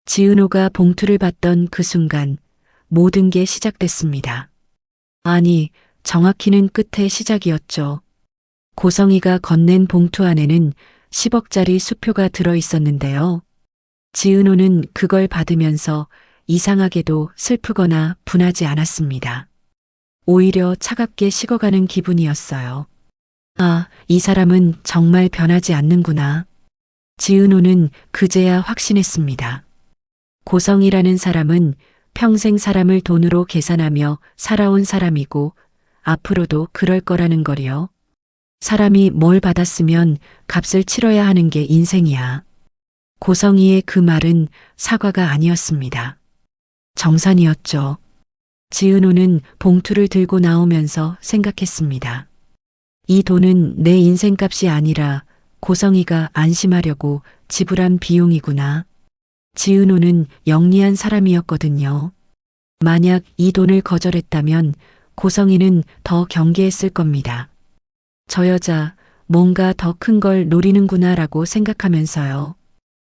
지은호가 봉투를 받던 그 순간 모든 게 시작됐습니다. 아니, 정확히는 끝의 시작이었죠. 고성이가 건넨 봉투 안에는 10억짜리 수표가 들어 있었는데요. 지은호는 그걸 받으면서 이상하게도 슬프거나 분하지 않았습니다. 오히려 차갑게 식어가는 기분이었어요. 아, 이 사람은 정말 변하지 않는구나. 지은호는 그제야 확신했습니다. 고성이라는 사람은 평생 사람을 돈으로 계산하며 살아온 사람이고 앞으로도 그럴 거라는 거리요. 사람이 뭘 받았으면 값을 치러야 하는 게 인생이야. 고성이의 그 말은 사과가 아니었습니다. 정산이었죠. 지은호는 봉투를 들고 나오면서 생각했습니다. 이 돈은 내 인생값이 아니라 고성이가 안심하려고 지불한 비용이구나. 지은호는 영리한 사람이었거든요. 만약 이 돈을 거절했다면 고성이는 더 경계했을 겁니다. 저 여자 뭔가 더 큰 걸 노리는구나라고 생각하면서요.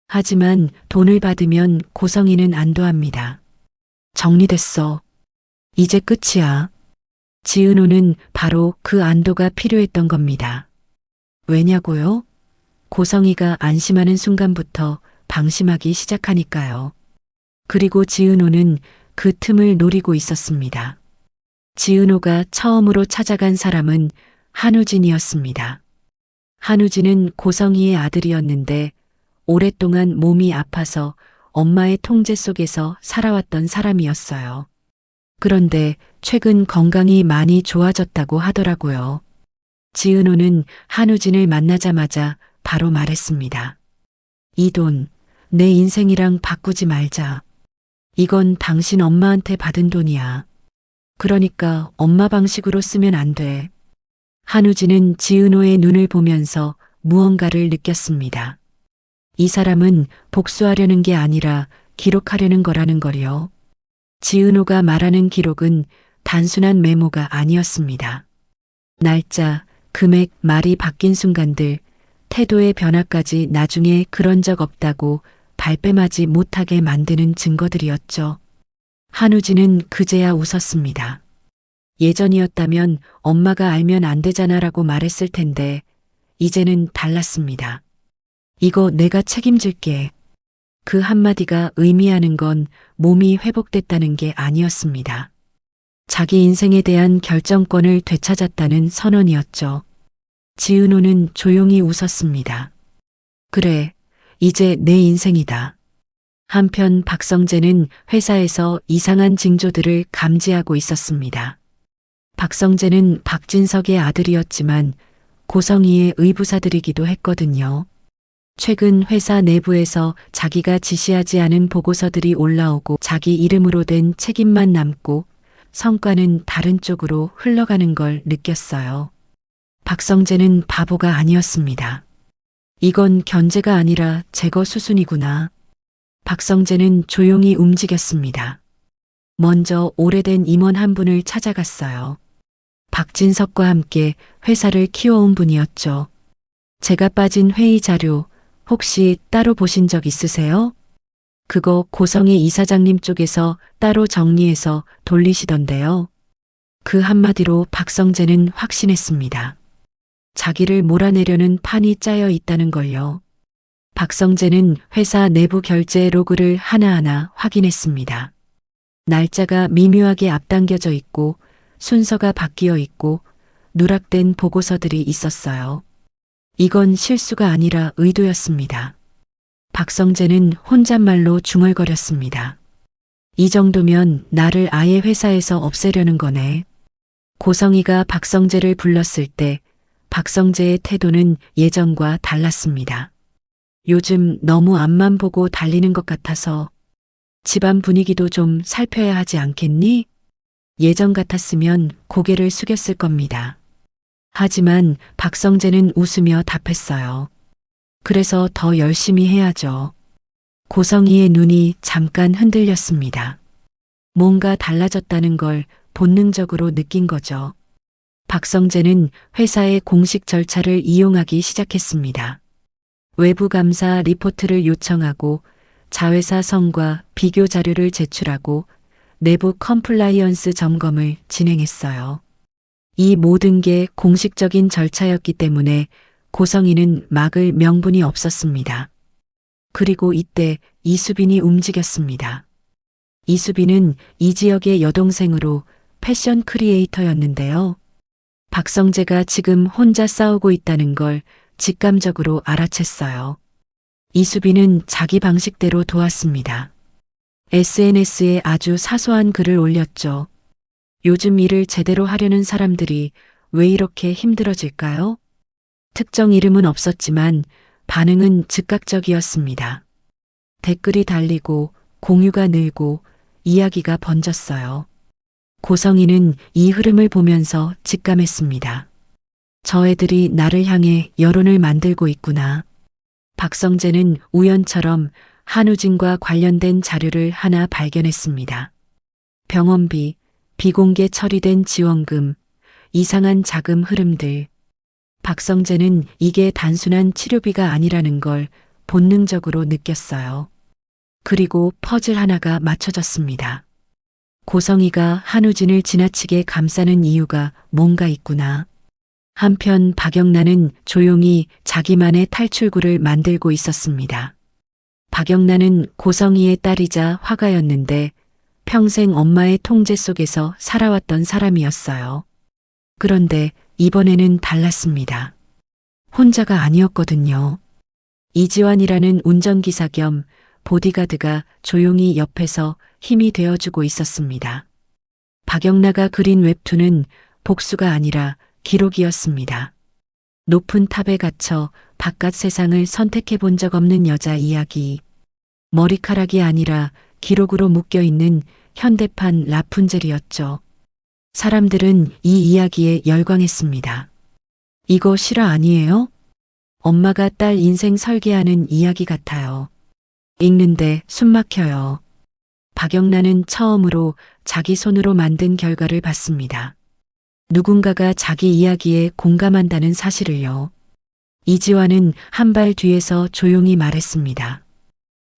하지만 돈을 받으면 고성이는 안도합니다. 정리됐어. 이제 끝이야. 지은호는 바로 그 안도가 필요했던 겁니다. 왜냐고요? 고성이가 안심하는 순간부터 방심하기 시작하니까요. 그리고 지은호는 그 틈을 노리고 있었습니다. 지은호가 처음으로 찾아간 사람은 한우진이었습니다. 한우진은 고성이의 아들이었는데 오랫동안 몸이 아파서 엄마의 통제 속에서 살아왔던 사람이었어요. 그런데 최근 건강이 많이 좋아졌다고 하더라고요. 지은호는 한우진을 만나자마자 바로 말했습니다. 이 돈, 내 인생이랑 바꾸지 말자. 이건 당신 엄마한테 받은 돈이야. 그러니까 엄마 방식으로 쓰면 안 돼. 한우진은 지은호의 눈을 보면서 무언가를 느꼈습니다. 이 사람은 복수하려는 게 아니라 기록하려는 거라는 거요. 지은호가 말하는 기록은 단순한 메모가 아니었습니다. 날짜, 금액, 말이 바뀐 순간들, 태도의 변화까지 나중에 그런 적 없다고 발뺌하지 못하게 만드는 증거들이었죠. 한우진은 그제야 웃었습니다. 예전이었다면 엄마가 알면 안 되잖아라고 말했을 텐데 이제는 달랐습니다. 이거 내가 책임질게. 그 한마디가 의미하는 건 몸이 회복됐다는 게 아니었습니다. 자기 인생에 대한 결정권을 되찾았다는 선언이었죠. 지은호는 조용히 웃었습니다. 그래, 이제 내 인생이다. 한편 박성재는 회사에서 이상한 징조들을 감지하고 있었습니다. 박성재는 박진석의 아들이었지만 고성이의 의부사들이기도 했거든요. 최근 회사 내부에서 자기가 지시하지 않은 보고서들이 올라오고 자기 이름으로 된 책임만 남고 성과는 다른 쪽으로 흘러가는 걸 느꼈어요. 박성재는 바보가 아니었습니다. 이건 견제가 아니라 제거 수순이구나. 박성재는 조용히 움직였습니다. 먼저 오래된 임원 한 분을 찾아갔어요. 박진석과 함께 회사를 키워온 분이었죠. 제가 빠진 회의 자료 혹시 따로 보신 적 있으세요? 그거 고성의 이사장님 쪽에서 따로 정리해서 돌리시던데요. 그 한마디로 박성재는 확신했습니다. 자기를 몰아내려는 판이 짜여 있다는 걸요. 박성재는 회사 내부 결제 로그를 하나하나 확인했습니다. 날짜가 미묘하게 앞당겨져 있고 순서가 바뀌어 있고 누락된 보고서들이 있었어요. 이건 실수가 아니라 의도였습니다. 박성재는 혼잣말로 중얼거렸습니다. 이 정도면 나를 아예 회사에서 없애려는 거네. 고성이가 박성재를 불렀을 때 박성재의 태도는 예전과 달랐습니다. 요즘 너무 앞만 보고 달리는 것 같아서 집안 분위기도 좀 살펴야 하지 않겠니? 예전 같았으면 고개를 숙였을 겁니다. 하지만 박성재는 웃으며 답했어요. 그래서 더 열심히 해야죠. 고성이의 눈이 잠깐 흔들렸습니다. 뭔가 달라졌다는 걸 본능적으로 느낀 거죠. 박성재는 회사의 공식 절차를 이용하기 시작했습니다. 외부 감사 리포트를 요청하고 자회사성과 비교 자료를 제출하고 내부 컴플라이언스 점검을 진행했어요. 이 모든 게 공식적인 절차였기 때문에 고성이는 막을 명분이 없었습니다. 그리고 이때 이수빈이 움직였습니다. 이수빈은 이 지역의 여동생으로 패션 크리에이터였는데요. 박성재가 지금 혼자 싸우고 있다는 걸 직감적으로 알아챘어요. 이수빈은 자기 방식대로 도왔습니다. SNS에 아주 사소한 글을 올렸죠. 요즘 일을 제대로 하려는 사람들이 왜 이렇게 힘들어질까요? 특정 이름은 없었지만 반응은 즉각적이었습니다. 댓글이 달리고 공유가 늘고 이야기가 번졌어요. 고성이는 이 흐름을 보면서 직감했습니다. 저 애들이 나를 향해 여론을 만들고 있구나. 박성재는 우연처럼 한우진과 관련된 자료를 하나 발견했습니다. 병원비, 비공개 처리된 지원금, 이상한 자금 흐름들. 박성재는 이게 단순한 치료비가 아니라는 걸 본능적으로 느꼈어요. 그리고 퍼즐 하나가 맞춰졌습니다. 고성이가 한우진을 지나치게 감싸는 이유가 뭔가 있구나. 한편 박영란은 조용히 자기만의 탈출구를 만들고 있었습니다. 박영란은 고성이의 딸이자 화가였는데 평생 엄마의 통제 속에서 살아왔던 사람이었어요. 그런데 이번에는 달랐습니다. 혼자가 아니었거든요. 이지환이라는 운전기사 겸 보디가드가 조용히 옆에서 힘이 되어주고 있었습니다. 박영라가 그린 웹툰은 복수가 아니라 기록이었습니다. 높은 탑에 갇혀 바깥 세상을 선택해 본 적 없는 여자 이야기. 머리카락이 아니라 기록으로 묶여있는 현대판 라푼젤이었죠. 사람들은 이 이야기에 열광했습니다. 이거 실화 아니에요? 엄마가 딸 인생 설계하는 이야기 같아요. 읽는데 숨 막혀요. 박영란은 처음으로 자기 손으로 만든 결과를 봤습니다. 누군가가 자기 이야기에 공감한다는 사실을요. 이지환은 한 발 뒤에서 조용히 말했습니다.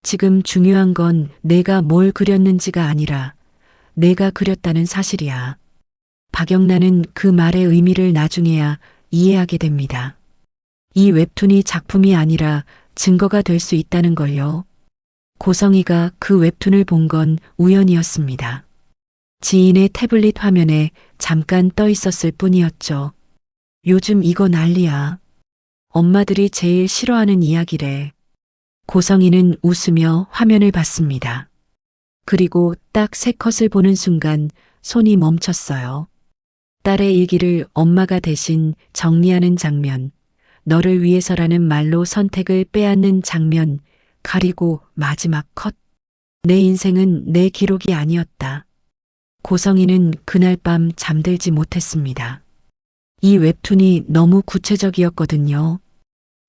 지금 중요한 건 내가 뭘 그렸는지가 아니라 내가 그렸다는 사실이야. 박영란은 그 말의 의미를 나중에야 이해하게 됩니다. 이 웹툰이 작품이 아니라 증거가 될 수 있다는 걸요. 고성이가 그 웹툰을 본 건 우연이었습니다. 지인의 태블릿 화면에 잠깐 떠 있었을 뿐이었죠. 요즘 이거 난리야. 엄마들이 제일 싫어하는 이야기래. 고성이는 웃으며 화면을 봤습니다. 그리고 딱 3컷을 보는 순간 손이 멈췄어요. 딸의 일기를 엄마가 대신 정리하는 장면, 너를 위해서라는 말로 선택을 빼앗는 장면, 가리고 마지막 컷. 내 인생은 내 기록이 아니었다. 고성이는 그날 밤 잠들지 못했습니다. 이 웹툰이 너무 구체적이었거든요.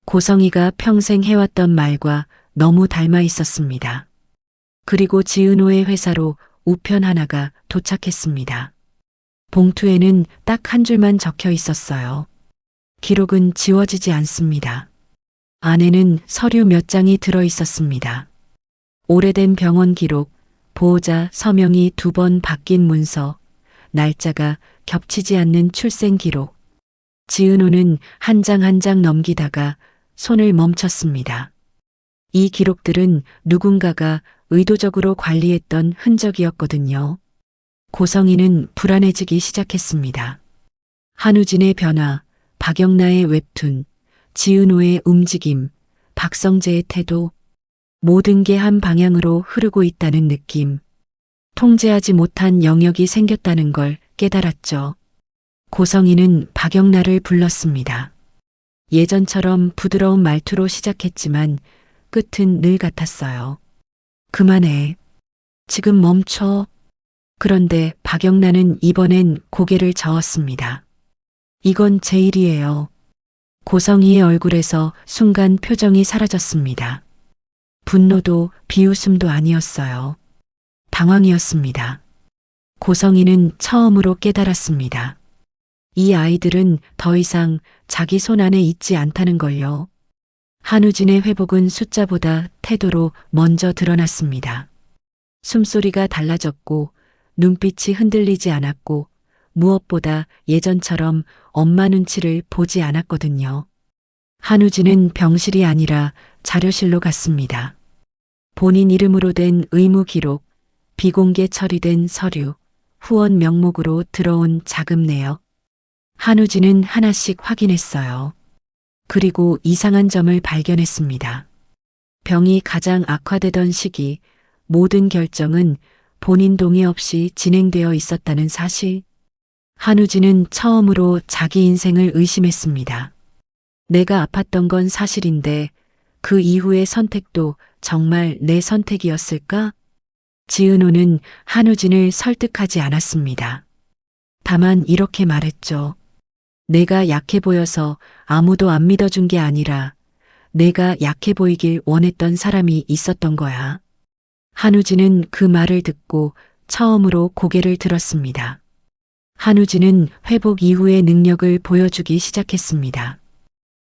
고성이가 평생 해왔던 말과 너무 닮아 있었습니다. 그리고 지은호의 회사로 우편 하나가 도착했습니다. 봉투에는 딱 한 줄만 적혀 있었어요. 기록은 지워지지 않습니다. 안에는 서류 몇 장이 들어 있었습니다. 오래된 병원 기록, 보호자 서명이 2번 바뀐 문서, 날짜가 겹치지 않는 출생 기록. 지은호는 한 장 한 장 넘기다가 손을 멈췄습니다. 이 기록들은 누군가가 의도적으로 관리했던 흔적이었거든요. 고성이는 불안해지기 시작했습니다. 한우진의 변화, 박영라의 웹툰, 지은호의 움직임, 박성재의 태도, 모든 게 한 방향으로 흐르고 있다는 느낌. 통제하지 못한 영역이 생겼다는 걸 깨달았죠. 고성이는 박영라를 불렀습니다. 예전처럼 부드러운 말투로 시작했지만 끝은 늘 같았어요. 그만해. 지금 멈춰. 그런데 박영란은 이번엔 고개를 저었습니다. 이건 제 일이에요. 고성이의 얼굴에서 순간 표정이 사라졌습니다. 분노도 비웃음도 아니었어요. 당황이었습니다. 고성이는 처음으로 깨달았습니다. 이 아이들은 더 이상 자기 손 안에 있지 않다는 걸요. 한우진의 회복은 숫자보다 태도로 먼저 드러났습니다. 숨소리가 달라졌고 눈빛이 흔들리지 않았고 무엇보다 예전처럼 엄마 눈치를 보지 않았거든요. 한우진은 병실이 아니라 자료실로 갔습니다. 본인 이름으로 된 의무 기록, 비공개 처리된 서류, 후원 명목으로 들어온 자금 내역. 한우진은 하나씩 확인했어요. 그리고 이상한 점을 발견했습니다. 병이 가장 악화되던 시기, 모든 결정은 본인 동의 없이 진행되어 있었다는 사실. 한우진은 처음으로 자기 인생을 의심했습니다. 내가 아팠던 건 사실인데 그 이후의 선택도 정말 내 선택이었을까? 지은호는 한우진을 설득하지 않았습니다. 다만 이렇게 말했죠. 내가 약해 보여서 아무도 안 믿어준 게 아니라 내가 약해 보이길 원했던 사람이 있었던 거야. 한우진은 그 말을 듣고 처음으로 고개를 들었습니다. 한우진은 회복 이후의 능력을 보여주기 시작했습니다.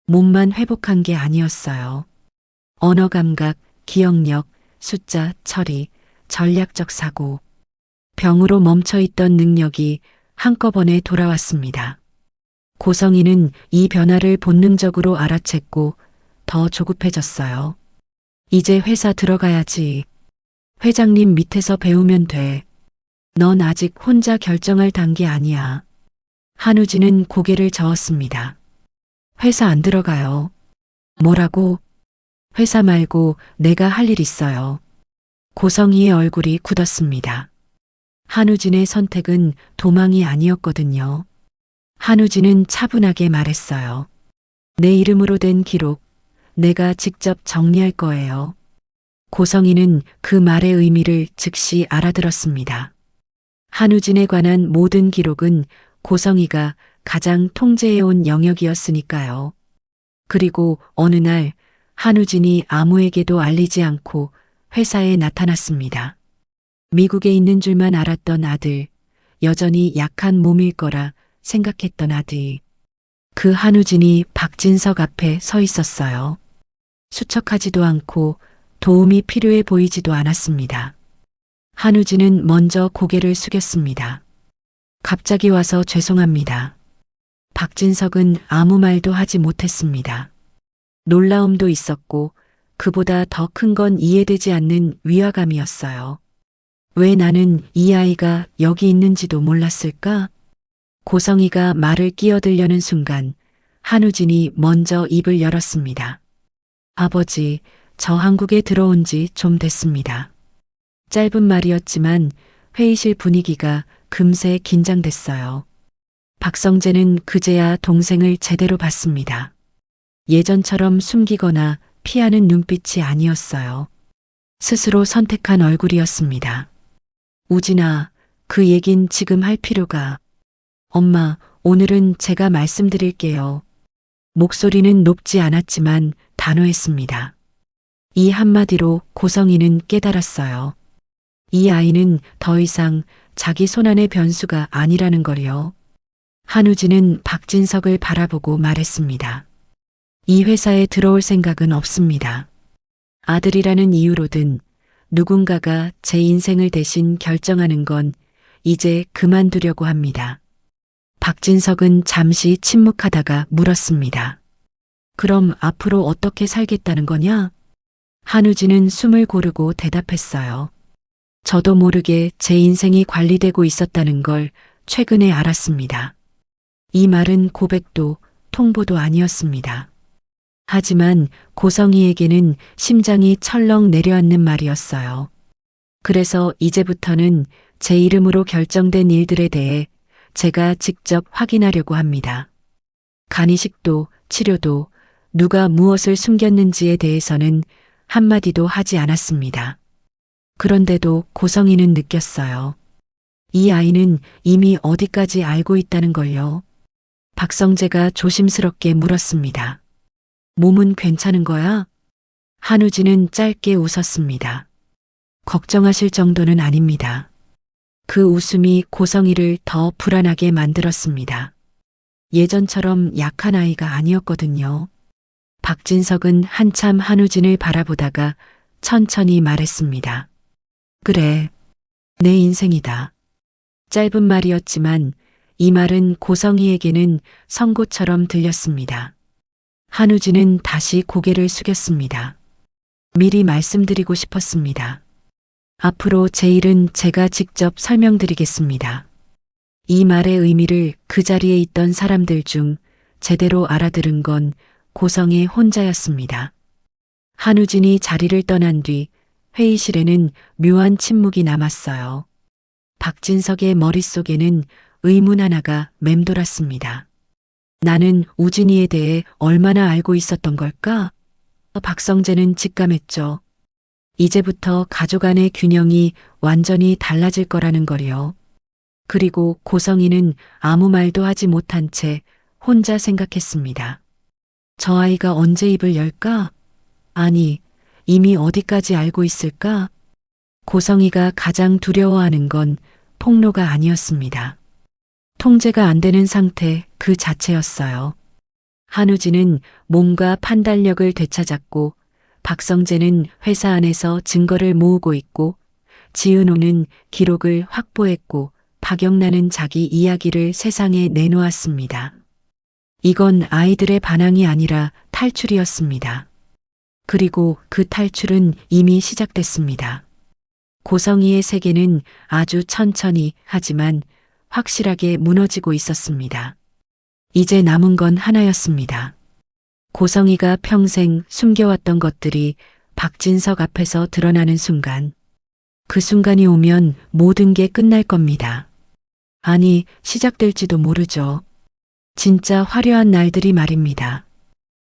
몸만 회복한 게 아니었어요. 언어 감각, 기억력, 숫자, 처리, 전략적 사고. 병으로 멈춰있던 능력이 한꺼번에 돌아왔습니다. 고성이는 이 변화를 본능적으로 알아챘고 더 조급해졌어요. 이제 회사 들어가야지. 회장님 밑에서 배우면 돼. 넌 아직 혼자 결정할 단계 아니야. 한우진은 고개를 저었습니다. 회사 안 들어가요. 뭐라고? 회사 말고 내가 할 일 있어요. 고성이의 얼굴이 굳었습니다. 한우진의 선택은 도망이 아니었거든요. 한우진은 차분하게 말했어요. 내 이름으로 된 기록, 내가 직접 정리할 거예요. 고성이는 그 말의 의미를 즉시 알아들었습니다. 한우진에 관한 모든 기록은 고성이가 가장 통제해온 영역이었으니까요. 그리고 어느 날 한우진이 아무에게도 알리지 않고 회사에 나타났습니다. 미국에 있는 줄만 알았던 아들, 여전히 약한 몸일 거라 생각했던 아들. 그 한우진이 박진석 앞에 서 있었어요. 수척하지도 않고 도움이 필요해 보이지도 않았습니다. 한우진은 먼저 고개를 숙였습니다. 갑자기 와서 죄송합니다. 박진석은 아무 말도 하지 못했습니다. 놀라움도 있었고 그보다 더 큰 건 이해되지 않는 위화감이었어요. 왜 나는 이 아이가 여기 있는지도 몰랐을까? 고성이가 말을 끼어들려는 순간 한우진이 먼저 입을 열었습니다. 아버지, 저 한국에 들어온 지 좀 됐습니다. 짧은 말이었지만 회의실 분위기가 금세 긴장됐어요. 박성재는 그제야 동생을 제대로 봤습니다. 예전처럼 숨기거나 피하는 눈빛이 아니었어요. 스스로 선택한 얼굴이었습니다. 우진아, 그 얘긴 지금 할 필요가. 엄마, 오늘은 제가 말씀드릴게요. 목소리는 높지 않았지만 단호했습니다. 이 한마디로 고성이는 깨달았어요. 이 아이는 더 이상 자기 손안의 변수가 아니라는 걸요. 한우진은 박진석을 바라보고 말했습니다. 이 회사에 들어올 생각은 없습니다. 아들이라는 이유로든 누군가가 제 인생을 대신 결정하는 건 이제 그만두려고 합니다. 박진석은 잠시 침묵하다가 물었습니다. 그럼 앞으로 어떻게 살겠다는 거냐? 한우진은 숨을 고르고 대답했어요. 저도 모르게 제 인생이 관리되고 있었다는 걸 최근에 알았습니다. 이 말은 고백도 통보도 아니었습니다. 하지만 고성이에게는 심장이 철렁 내려앉는 말이었어요. 그래서 이제부터는 제 이름으로 결정된 일들에 대해 제가 직접 확인하려고 합니다. 간이식도 치료도 누가 무엇을 숨겼는지에 대해서는 한마디도 하지 않았습니다. 그런데도 고성이는 느꼈어요. 이 아이는 이미 어디까지 알고 있다는 걸요. 박성재가 조심스럽게 물었습니다. 몸은 괜찮은 거야? 한우진은 짧게 웃었습니다. 걱정하실 정도는 아닙니다. 그 웃음이 고성이를 더 불안하게 만들었습니다. 예전처럼 약한 아이가 아니었거든요. 박진석은 한참 한우진을 바라보다가 천천히 말했습니다. 그래, 내 인생이다. 짧은 말이었지만 이 말은 고성희에게는 선고처럼 들렸습니다. 한우진은 다시 고개를 숙였습니다. 미리 말씀드리고 싶었습니다. 앞으로 제 일은 제가 직접 설명드리겠습니다. 이 말의 의미를 그 자리에 있던 사람들 중 제대로 알아들은 건 고성희 혼자였습니다. 한우진이 자리를 떠난 뒤 회의실에는 묘한 침묵이 남았어요. 박진석의 머릿속에는 의문 하나가 맴돌았습니다. 나는 우진이에 대해 얼마나 알고 있었던 걸까? 박성재는 직감했죠. 이제부터 가족 안의 균형이 완전히 달라질 거라는 거리요. 그리고 고성희는 아무 말도 하지 못한 채 혼자 생각했습니다. 저 아이가 언제 입을 열까? 아니, 이미 어디까지 알고 있을까? 고성희가 가장 두려워하는 건 폭로가 아니었습니다. 통제가 안 되는 상태 그 자체였어요. 한우진은 몸과 판단력을 되찾았고 박성재는 회사 안에서 증거를 모으고 있고 지은호는 기록을 확보했고 박영란은 자기 이야기를 세상에 내놓았습니다. 이건 아이들의 반항이 아니라 탈출이었습니다. 그리고 그 탈출은 이미 시작됐습니다. 고성희의 세계는 아주 천천히 하지만 확실하게 무너지고 있었습니다. 이제 남은 건 하나였습니다. 고성희가 평생 숨겨왔던 것들이 박진석 앞에서 드러나는 순간, 그 순간이 오면 모든 게 끝날 겁니다. 아니, 시작될지도 모르죠. 진짜 화려한 날들이 말입니다.